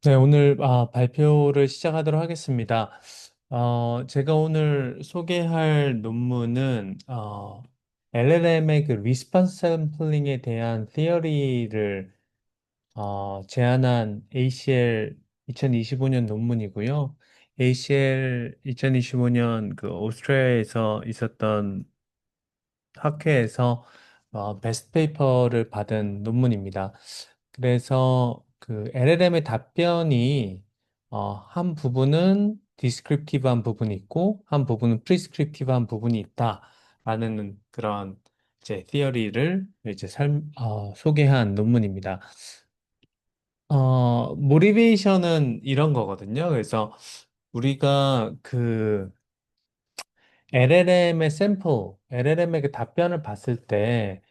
네, 오늘 발표를 시작하도록 하겠습니다. 제가 오늘 소개할 논문은 LLM의 그 리스폰스 샘플링에 대한 티어리를 제안한 ACL 2025년 논문이고요. ACL 2025년 그 오스트리아에서 있었던 학회에서 베스트 페이퍼를 받은 논문입니다. 그래서 그 LLM의 답변이 한 부분은 디스크립티브한 부분이 있고 한 부분은 프리스크립티브한 부분이 있다라는 그런 이제 티어리를 이제 소개한 논문입니다. 모티베이션은 이런 거거든요. 그래서 우리가 그 LLM의 샘플, LLM의 그 답변을 봤을 때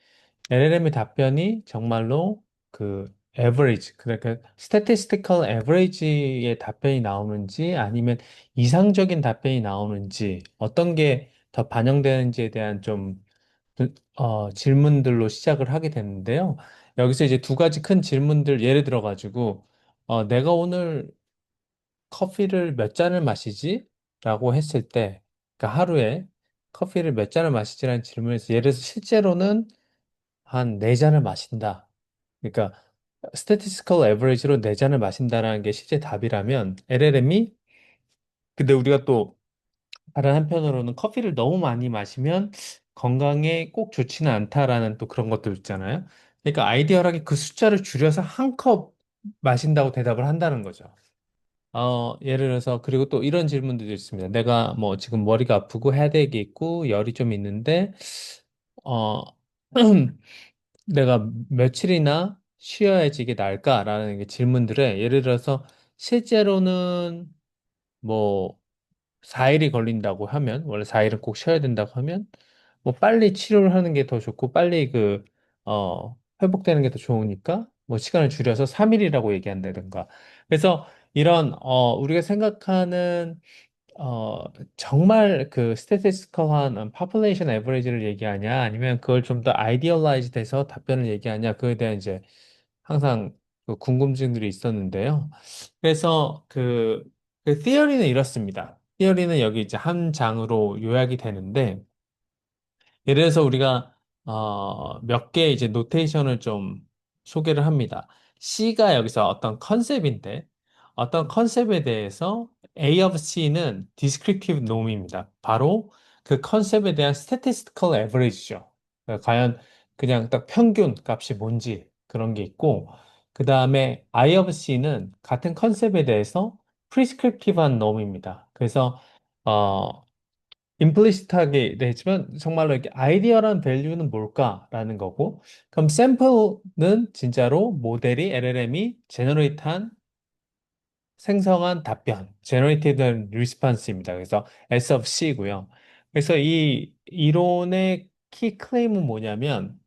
LLM의 답변이 정말로 그 average, 그러니까 statistical average의 답변이 나오는지 아니면 이상적인 답변이 나오는지 어떤 게 더 반영되는지에 대한 좀 질문들로 시작을 하게 됐는데요. 여기서 이제 두 가지 큰 질문들 예를 들어 가지고 내가 오늘 커피를 몇 잔을 마시지? 라고 했을 때, 그러니까 하루에 커피를 몇 잔을 마시지라는 질문에서 예를 들어서 실제로는 한 네잔을 마신다. 그러니까 statistical average로 네잔을 마신다라는 게 실제 답이라면 LLM이 근데 우리가 또 다른 한편으로는 커피를 너무 많이 마시면 건강에 꼭 좋지는 않다라는 또 그런 것도 있잖아요. 그러니까 아이디어하게 그 숫자를 줄여서 한 컵 마신다고 대답을 한다는 거죠. 예를 들어서, 그리고 또 이런 질문들도 있습니다. 내가 뭐 지금 머리가 아프고 헤드액이 있고 열이 좀 있는데, 어, 내가 며칠이나 쉬어야지 이게 나을까라는 게 질문들에 예를 들어서 실제로는 뭐 4일이 걸린다고 하면 원래 4일은 꼭 쉬어야 된다고 하면 뭐 빨리 치료를 하는 게 더 좋고 빨리 회복되는 게 더 좋으니까 뭐 시간을 줄여서 3일이라고 얘기한다든가. 그래서 이런 우리가 생각하는 어, 정말 그 스태티스컬한 population average를 얘기하냐 아니면 그걸 좀 더 idealized 해서 답변을 얘기하냐 그거에 대한 이제 항상 그 궁금증들이 있었는데요. 그래서 그 theory는 이렇습니다. theory는 여기 이제 한 장으로 요약이 되는데 예를 들어서 우리가 몇 개 이제 노테이션을 좀 소개를 합니다. C가 여기서 어떤 컨셉인데 어떤 컨셉에 대해서 A of C는 descriptive norm입니다. 바로 그 컨셉에 대한 statistical average죠. 그러니까 과연 그냥 딱 평균 값이 뭔지 그런 게 있고 그 다음에 I of C는 같은 컨셉에 대해서 prescriptive한 norm입니다. 그래서 어, 임플리시트하게 되지만 정말로 이렇게 아이디어란 밸류는 뭘까라는 거고 그럼 샘플은 진짜로 모델이 LLM이 제너레이트한 생성한 답변 제너레이티드 리스폰스입니다. 그래서 S of C고요. 그래서 이 이론의 키 클레임은 뭐냐면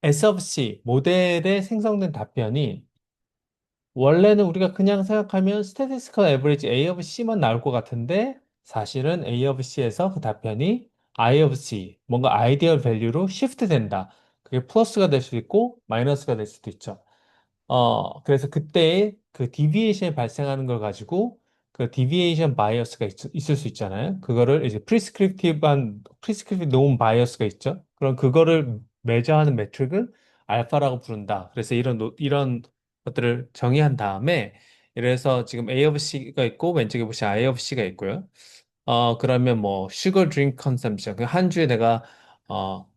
S of C 모델에 생성된 답변이 원래는 우리가 그냥 생각하면 statistical average A of C만 나올 것 같은데 사실은 A of C에서 그 답변이 I of C, 뭔가 아이디얼 밸류로 shift 된다. 그게 플러스가 될 수도 있고 마이너스가 될 수도 있죠. 그래서 그때 그 디비에이션이 발생하는 걸 가지고 그 디비에이션 바이어스가 있을 수 있잖아요. 그거를 이제 프리스크립티브 노음 바이어스가 있죠. 그럼 그거를 매저하는 매트릭을 알파라고 부른다. 그래서 이런 것들을 정의한 다음에 예를 들어서 지금 A of C가 있고 왼쪽에 보시면 I of C가 있고요. 그러면 뭐 슈거 드링크 컨섬션 한 주에 내가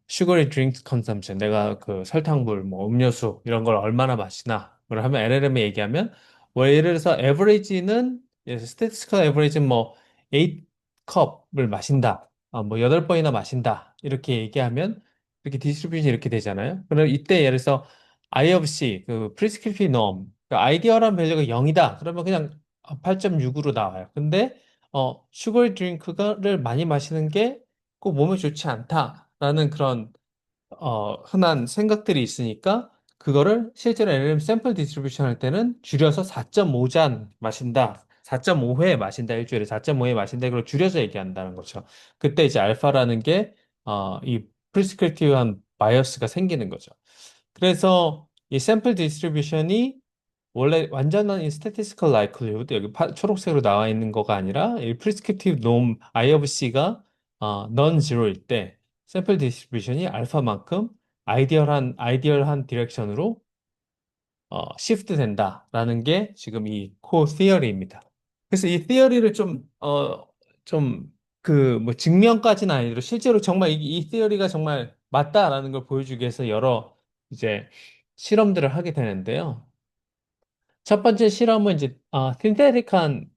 슈거리 드링크 컨섬션 내가 그 설탕물 뭐 음료수 이런 걸 얼마나 마시나 그걸 하면 LLM에 얘기하면 뭐 예를 들어서 에버리지는 스태티스티컬 에버리지는 뭐 8컵을 마신다. 뭐 8번이나 마신다. 이렇게 얘기하면 이렇게 디스트리뷰션이 이렇게 되잖아요. 그럼 이때 예를 들어서 I of C 그 프리스크립티브 놈 아이디어란 밸류가 0이다. 그러면 그냥 8.6으로 나와요. 근데 슈거리 드링크를 많이 마시는 게 꼭 몸에 좋지 않다라는 그런 흔한 생각들이 있으니까 그거를 실제로 LLM 샘플 디스트리뷰션 할 때는 줄여서 4.5잔 마신다. 4.5회 마신다. 일주일에 4.5회 마신다. 이걸 줄여서 얘기한다는 거죠. 그때 이제 알파라는 게 이 프리스크립티브한 바이어스가 생기는 거죠. 그래서 이 샘플 디스트리뷰션이 원래 완전한 이 statistical likelihood 여기 초록색으로 나와 있는 거가 아니라 이 prescriptive norm I of C가 non-zero일 때 샘플 디스트리뷰션이 알파만큼 아이디얼한 디렉션으로 시프트 된다라는 게 지금 이 코어 티어리입니다. 그래서 이 티어리를 좀, 뭐, 증명까지는 아니더라도 실제로 정말 이 티어리가 정말 맞다라는 걸 보여주기 위해서 여러 이제 실험들을 하게 되는데요. 첫 번째 실험은 이제, 신테틱한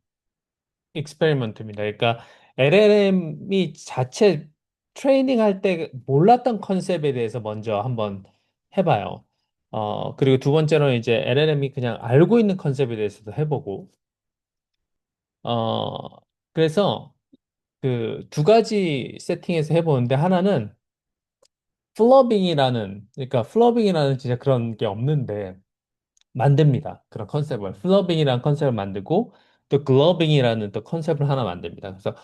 익스페리먼트입니다. 그러니까 LLM이 자체 트레이닝 할 때 몰랐던 컨셉에 대해서 먼저 한번 해봐요. 그리고 두 번째로는 이제 LLM이 그냥 알고 있는 컨셉에 대해서도 해보고, 어, 그래서 그 두 가지 세팅에서 해보는데 하나는 그러니까 플러빙이라는 진짜 그런 게 없는데 만듭니다. 그런 컨셉을. 플러빙이라는 컨셉을 만들고 또 글러빙이라는 또 컨셉을 하나 만듭니다. 그래서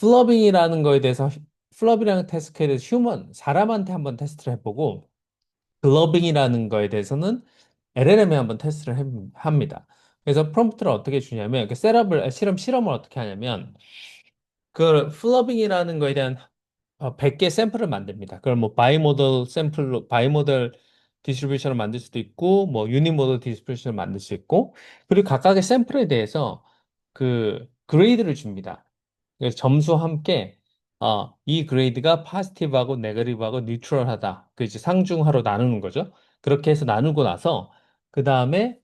플러빙이라는 거에 대해서 플러빙이라는 테스트에 대해서 사람한테 한번 테스트를 해보고 글러빙이라는 거에 대해서는 LLM에 한번 테스트를 합니다. 그래서 프롬프트를 어떻게 주냐면 그 실험을 어떻게 하냐면 그 플러빙이라는 거에 대한 100개 샘플을 만듭니다. 그걸 뭐 바이모델 디스트리뷰션을 만들 수도 있고, 뭐 유니모델 디스트리뷰션을 만들 수 있고, 그리고 각각의 샘플에 대해서 그 그레이드를 줍니다. 그래서 점수와 함께 이 그레이드가 파지티브하고 네거티브하고 뉴트럴하다. 그 이제 상중하로 나누는 거죠. 그렇게 해서 나누고 나서 그 다음에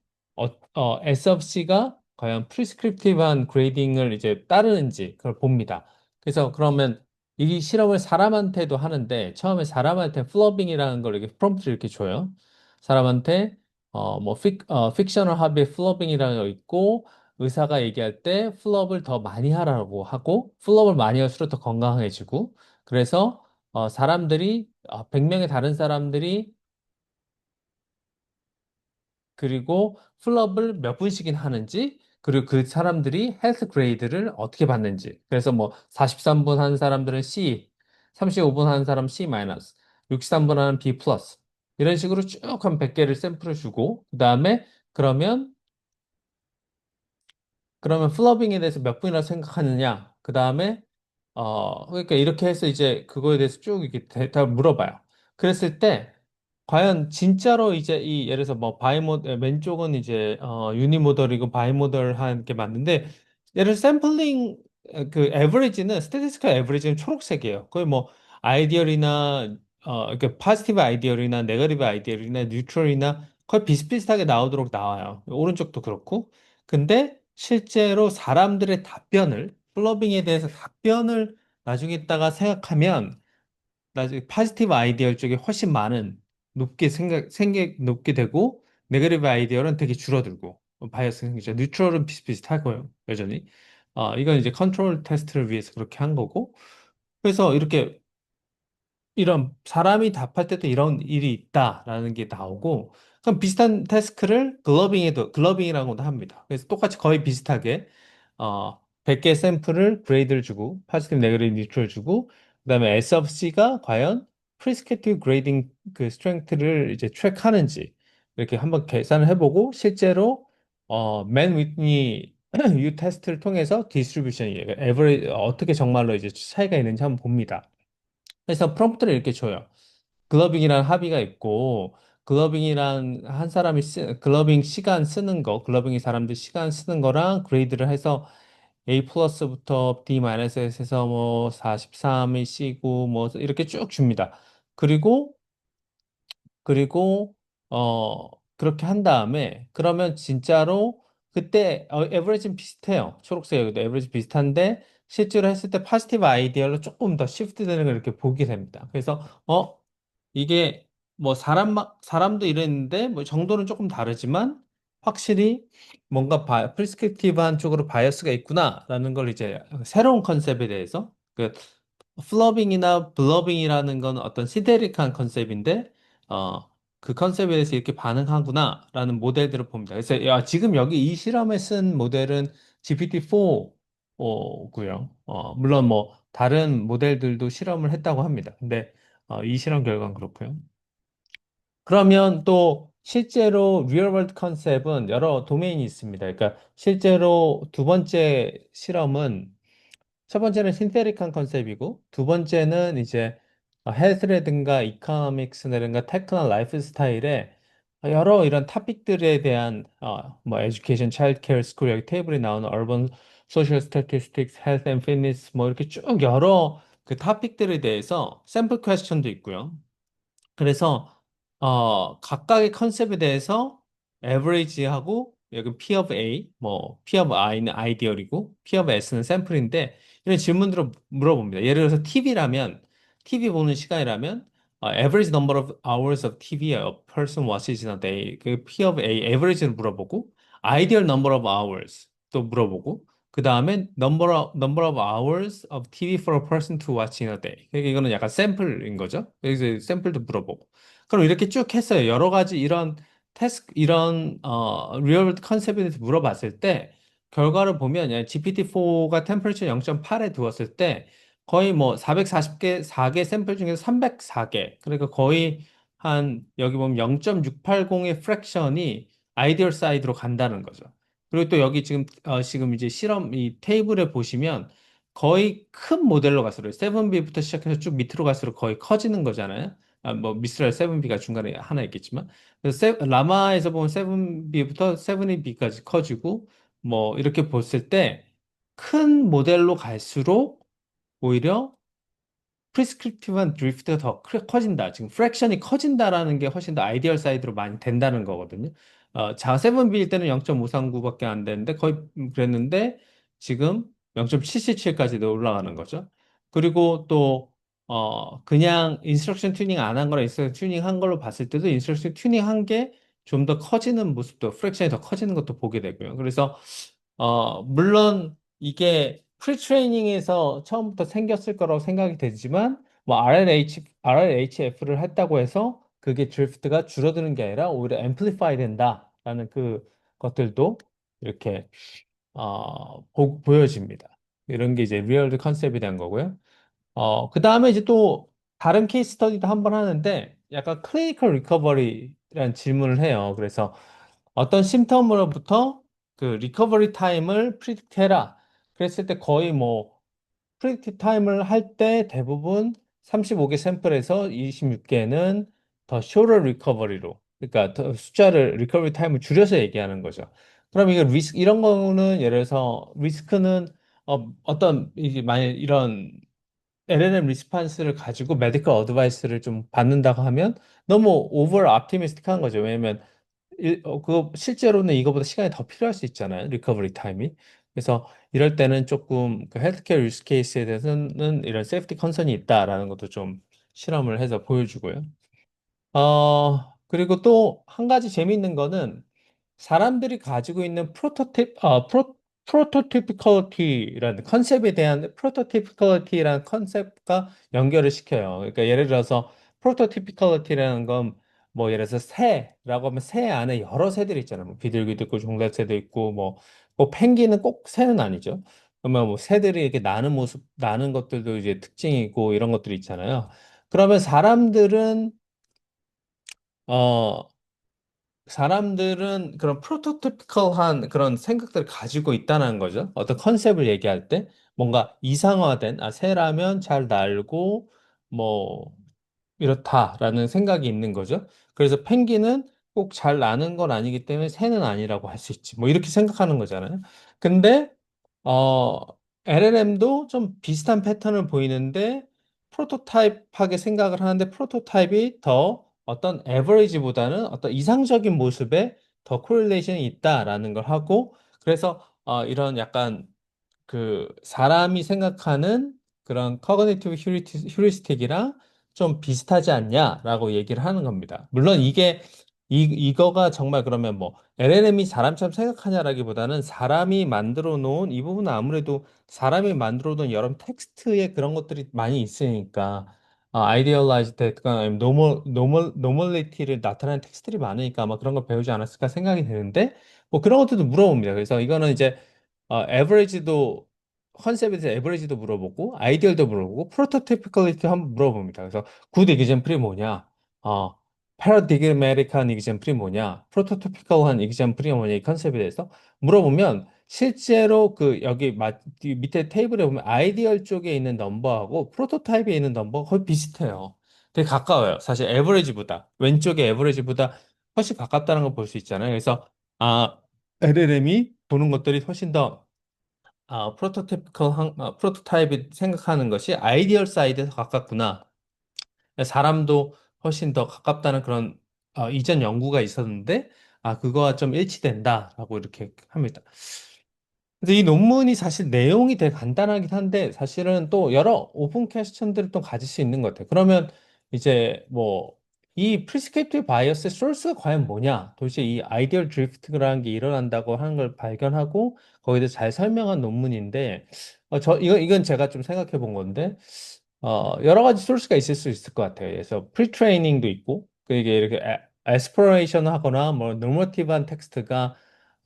S of C가 과연 프리스크립티브한 그레이딩을 이제 따르는지 그걸 봅니다. 그래서 그러면 이 실험을 사람한테도 하는데 처음에 사람한테 플러빙이라는 걸 이렇게 프롬프트를 이렇게 줘요. 사람한테 픽셔널 합의 플러빙이라는 거 있고 의사가 얘기할 때 플롭을 더 많이 하라고 하고 플롭을 많이 할수록 더 건강해지고 그래서 100명의 다른 사람들이 그리고 플럽을 몇 분씩이나 하는지, 그리고 그 사람들이 헬스 그레이드를 어떻게 받는지. 그래서 뭐 43분 하는 사람들은 C, 35분 하는 사람 C 마이너스, 63분 하는 B 플러스. 이런 식으로 쭉 한 100개를 샘플을 주고, 그다음에 그러면 플러빙에 대해서 몇 분이나 생각하느냐? 그 다음에, 그러니까 이렇게 해서 이제 그거에 대해서 쭉 이렇게 대답을 물어봐요. 그랬을 때, 과연 진짜로 이제 예를 들어서 뭐 왼쪽은 이제, 유니모델이고 바이모델한 게 맞는데, 예를 들어 샘플링, 스태티스티컬 에버리지는 초록색이에요. 거의 뭐, 아이디얼이나, 이렇게 파지티브 아이디얼이나 네거티브 아이디얼이나 뉴트럴이나 거의 비슷비슷하게 나오도록 나와요. 오른쪽도 그렇고. 근데 실제로 사람들의 플러빙에 대해서 답변을 나중에 있다가 생각하면, 나중에 파지티브 아이디어 쪽에 훨씬 높게 되고, 네거티브 아이디어는 되게 줄어들고, 바이어스 생기죠. 뉴트럴은 비슷비슷하고요, 여전히. 이건 이제 컨트롤 테스트를 위해서 그렇게 한 거고, 그래서 이런 사람이 답할 때도 이런 일이 있다라는 게 나오고 그럼 비슷한 태스크를 글러빙이라고도 합니다. 그래서 똑같이 거의 비슷하게 100개 샘플을 그레이드를 주고 파지티브 네거티브 뉴트럴 주고 그다음에 S of C가 과연 프리스크립티브 그레이딩 그 스트렝스를 이제 트랙하는지 이렇게 한번 계산을 해보고 실제로 맨 위트니 유 테스트를 통해서 디스트리뷰션이 에버리 어떻게 정말로 이제 차이가 있는지 한번 봅니다. 그래서 프롬프트를 이렇게 줘요. 글러빙이란 합의가 있고, 글러빙 시간 쓰는 거, 글러빙이 사람들 시간 쓰는 거랑 그레이드를 해서 A 플러스부터 D 마이너스에서 뭐 43이 C고 뭐 이렇게 쭉 줍니다. 그리고 그리고 그렇게 한 다음에 그러면 진짜로 그때 에버리지는 비슷해요. 초록색이도 에버리지 비슷한데 실제로 했을 때 파지티브 아이디어로 조금 더 시프트 되는 걸 이렇게 보게 됩니다. 그래서 이게 뭐 사람도 이랬는데 뭐 정도는 조금 다르지만 확실히 뭔가 프리스크립티브한 쪽으로 바이어스가 있구나라는 걸 이제 새로운 컨셉에 대해서 플러빙이나 블러빙이라는 건 어떤 시데릭한 컨셉인데, 그 컨셉에 대해서 이렇게 반응하구나라는 모델들을 봅니다. 그래서 지금 여기 이 실험에 쓴 모델은 GPT-4고요. 물론 뭐 다른 모델들도 실험을 했다고 합니다. 근데 이 실험 결과는 그렇고요. 그러면 또 실제로 리얼 월드 컨셉은 여러 도메인이 있습니다. 그러니까 실제로 두 번째 실험은 첫 번째는 신테릭한 컨셉이고 두 번째는 이제 헬스라든가 이코노믹스라든가 테크나 라이프 스타일에 여러 이런 토픽들에 대한 뭐 에듀케이션, 차일드 케어, 스쿨 여기 테이블에 나오는 얼번 소셜 스태티스틱스, 헬스 앤 피트니스 뭐 이렇게 쭉 여러 그 토픽들에 대해서 샘플 퀘스천도 있고요. 그래서 각각의 컨셉에 대해서 average하고 여기 P of A, 뭐 P of I는 아이디얼이고 P of S는 샘플인데 이런 질문들을 물어봅니다. 예를 들어서 TV라면 TV 보는 시간이라면 average number of hours of TV a person watches in a day 그 P of A average를 물어보고 ideal number of hours 또 물어보고 그 다음에 number of hours of TV for a person to watch in a day. 그러니까 이거는 약간 샘플인 거죠. 여기서 샘플도 물어보고. 그럼 이렇게 쭉 했어요. 여러 가지 이런 이런 리얼 컨셉에 대해서 물어봤을 때 결과를 보면 GPT-4가 템퍼레처 0.8에 두었을 때 거의 뭐 440개 4개 샘플 중에서 304개. 그러니까 거의 한 여기 보면 0.680의 프랙션이 아이디얼 사이드로 간다는 거죠. 그리고 또 여기 지금 이제 실험 이 테이블에 보시면 거의 큰 모델로 갈수록 7B부터 시작해서 쭉 밑으로 갈수록 거의 커지는 거잖아요. 뭐 미스랄 7B가 중간에 하나 있겠지만 그래서 라마에서 보면 7B부터 7B까지 커지고 뭐 이렇게 봤을 때 큰 모델로 갈수록 오히려 프리스크립티브한 드리프트가 더 커진다. 지금 프랙션이 커진다라는 게 훨씬 더 아이디얼 사이드로 많이 된다는 거거든요. 자, 7B일 때는 0.539밖에 안 되는데 거의 그랬는데 지금 0.777까지도 올라가는 거죠. 그리고 또 그냥 인스트럭션 튜닝 안 한 거랑 인스트럭션 튜닝 한 걸로 봤을 때도 인스트럭션 튜닝 한 게 좀 더 커지는 모습도 프랙션이 더 커지는 것도 보게 되고요. 그래서 물론 이게 프리트레이닝에서 처음부터 생겼을 거라고 생각이 되지만 뭐 RLHF를 했다고 해서 그게 드리프트가 줄어드는 게 아니라 오히려 앰플리파이 된다라는 그 것들도 이렇게 보여집니다. 이런 게 이제 리얼드 컨셉에 대한 거고요. 그 다음에 이제 또 다른 케이스 스터디도 한번 하는데 약간 클리니컬 리커버리라는 질문을 해요. 그래서 어떤 심텀으로부터 그 리커버리 타임을 프리딕트 해라. 그랬을 때 거의 뭐 프리딕트 타임을 할 때 대부분 35개 샘플에서 26개는 더 쇼터 리커버리로 그러니까 더 숫자를 리커버리 타임을 줄여서 얘기하는 거죠. 그럼 이거 리스크 이런 거는 예를 들어서 리스크는 어떤 이게 만약 이런 LLM 리스판스를 가지고 메디컬 어드바이스를 좀 받는다고 하면 너무 오버 optimistic한 거죠. 왜냐면 그거 실제로는 이거보다 시간이 더 필요할 수 있잖아요. 리커버리 타임이. 그래서 이럴 때는 조금 그 헬스케어 유스 케이스에 대해서는 이런 세이프티 컨선이 있다라는 것도 좀 실험을 해서 보여주고요. 그리고 또 한 가지 재미있는 거는 사람들이 가지고 있는 프로토티피컬리티라는 컨셉에 대한 프로토티피컬리티라는 컨셉과 연결을 시켜요. 그러니까 예를 들어서 프로토티피컬리티라는 건 뭐 예를 들어서 새라고 하면 새 안에 여러 새들이 있잖아요. 뭐 비둘기도 있고 종달새도 있고 뭐 펭귄은 꼭 새는 아니죠. 그러면 뭐 새들이 이렇게 나는 모습, 나는 것들도 이제 특징이고 이런 것들이 있잖아요. 그러면 어, 사람들은 그런 프로토티피컬한 그런 생각들을 가지고 있다는 거죠. 어떤 컨셉을 얘기할 때 뭔가 이상화된, 새라면 잘 날고 뭐 이렇다라는 생각이 있는 거죠. 그래서 펭귄은 꼭 잘 나는 건 아니기 때문에 새는 아니라고 할 수 있지. 뭐 이렇게 생각하는 거잖아요. 근데 어 LLM도 좀 비슷한 패턴을 보이는데 프로토타입하게 생각을 하는데 프로토타입이 더 어떤 에버리지보다는 어떤 이상적인 모습에 더 코릴레이션이 있다라는 걸 하고 그래서 이런 약간 그 사람이 생각하는 그런 커그니티브 휴리스틱이랑 좀 비슷하지 않냐라고 얘기를 하는 겁니다. 물론 이거가 정말 그러면 뭐 LLM이 사람처럼 생각하냐라기보다는 사람이 만들어 놓은 이 부분은 아무래도 사람이 만들어 놓은 여러 텍스트에 그런 것들이 많이 있으니까 아이디얼라이즈 됐거나 노멀리티를 나타내는 텍스트들이 많으니까 아마 그런 걸 배우지 않았을까 생각이 되는데 뭐 그런 것들도 물어봅니다. 그래서 이거는 이제 에버리지도 컨셉에 대해서 에버리지도 물어보고 아이디얼도 물어보고 프로토티피컬리티 한번 물어봅니다. 그래서 굿 에그젬플이 뭐냐? 어, paradigmatic한 example이 뭐냐, prototypical한 example이 뭐냐, 이 컨셉에 대해서 물어보면 실제로 그 여기 이 밑에 테이블에 보면 아이디얼 쪽에 있는 넘버하고 프로토타입에 있는 넘버가 거의 비슷해요. 되게 가까워요. 사실 에버리지보다 왼쪽에 에버리지보다 훨씬 가깝다는 걸 볼 수 있잖아요. 그래서 아 LLM이 보는 것들이 훨씬 더 프로토타입이 생각하는 것이 아이디얼 사이드에서 가깝구나. 사람도 훨씬 더 가깝다는 그런 이전 연구가 있었는데 그거와 좀 일치된다라고 이렇게 합니다. 근데 이 논문이 사실 내용이 되게 간단하긴 한데 사실은 또 여러 오픈 퀘스천들을 또 가질 수 있는 것 같아요. 그러면 이제 뭐 이 프리스크립티브 바이어스의 소스가 과연 뭐냐? 도대체 이 아이디얼 드리프트라는 게 일어난다고 하는 걸 발견하고 거기에 대해서 잘 설명한 논문인데 이건 제가 좀 생각해 본 건데 여러 가지 소스가 있을 수 있을 것 같아요. 그래서 프리트레이닝도 있고 이게 이렇게 에스플로레이션 하거나 뭐 노머티브한 텍스트가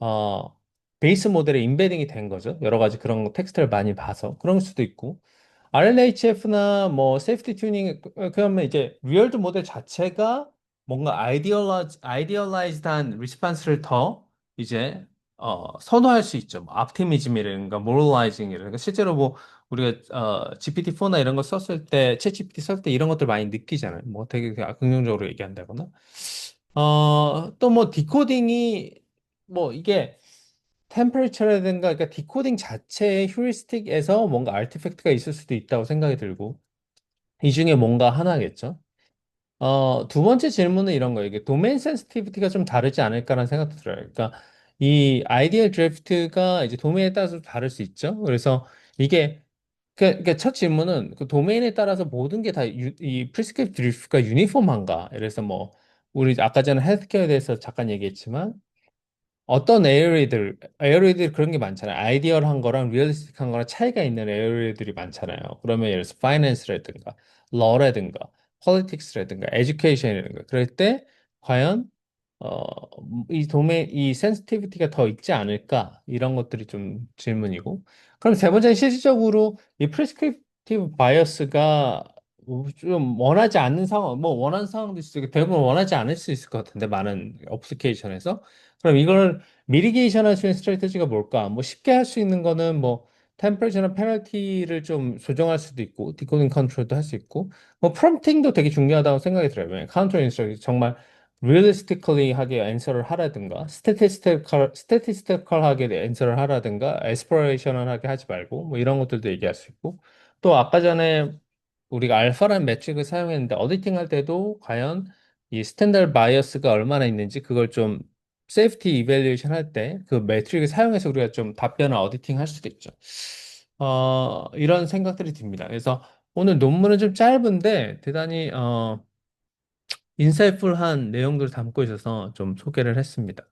어 베이스 모델에 인베딩이 된 거죠. 여러 가지 그런 텍스트를 많이 봐서 그런 수도 있고 RLHF나 뭐 세이프티 튜닝 그러면 이제 리얼드 모델 자체가 뭔가 아이디얼라이즈드한 리스판스를 더 이제 선호할 수 있죠. 뭐 옵티미즘이라든가 모럴라이징이라든가 실제로 뭐 우리가 GPT-4나 이런 거 썼을 때, 챗 GPT 썼을 때 이런 것들 많이 느끼잖아요. 뭐 되게 긍정적으로 얘기한다거나. 또 뭐 디코딩이 뭐 이게 템퍼레처라든가 그러니까 디코딩 자체의 휴리스틱에서 뭔가 아티팩트가 있을 수도 있다고 생각이 들고 이 중에 뭔가 하나겠죠. 두 번째 질문은 이런 거예요. 이게 도메인 센시티비티가 좀 다르지 않을까라는 생각도 들어요. 그러니까 이 아이디어 드래프트가 이제 도메인에 따라서 다를 수 있죠. 그래서 이게 그러니까 첫 질문은 그 도메인에 따라서 모든 게 다 이 프리스크립트 드리프트가 유니폼한가? 그래서 뭐 우리 아까 전에 헬스케어에 대해서 잠깐 얘기했지만 어떤 에어리들 그런 게 많잖아요. 아이디얼한 거랑 리얼리스틱한 거랑 차이가 있는 에어리들이 많잖아요. 그러면 예를 들어서 파이낸스라든가, 러라든가, 폴리틱스라든가, 에듀케이션이라든가 그럴 때 과연 어, 이 센시티비티가 더 있지 않을까? 이런 것들이 좀 질문이고. 그럼 세 번째는 실질적으로 이 프리스크립티브 바이어스가 좀 원하지 않는 상황, 뭐 원하는 상황도 있을 대부분 원하지 않을 수 있을 것 같은데 많은 어플리케이션에서 그럼 이걸 미리게이션 할 수 있는 스트래티지가 뭘까? 뭐 쉽게 할 수 있는 거는 뭐 템퍼레처나 페널티를 좀 조정할 수도 있고 디코딩 컨트롤도 할 수 있고 뭐 프롬프팅도 되게 중요하다고 생각이 들어요. 왜냐면 카운터 인스트럭 정말 realistically 하게 앤서를 하라든가 스태티스티컬하게 앤서를 하라든가 에스플로레이션을 하게 하지 말고 뭐 이런 것들도 얘기할 수 있고 또 아까 전에 우리가 알파라는 매트릭을 사용했는데 어디팅 할 때도 과연 이 스탠다드 바이어스가 얼마나 있는지 그걸 좀 세이프티 이밸루에이션 할 때 그 매트릭을 사용해서 우리가 좀 답변을 어디팅 할 수도 있죠. 이런 생각들이 듭니다. 그래서 오늘 논문은 좀 짧은데 대단히 인사이풀한 내용들을 담고 있어서 좀 소개를 했습니다.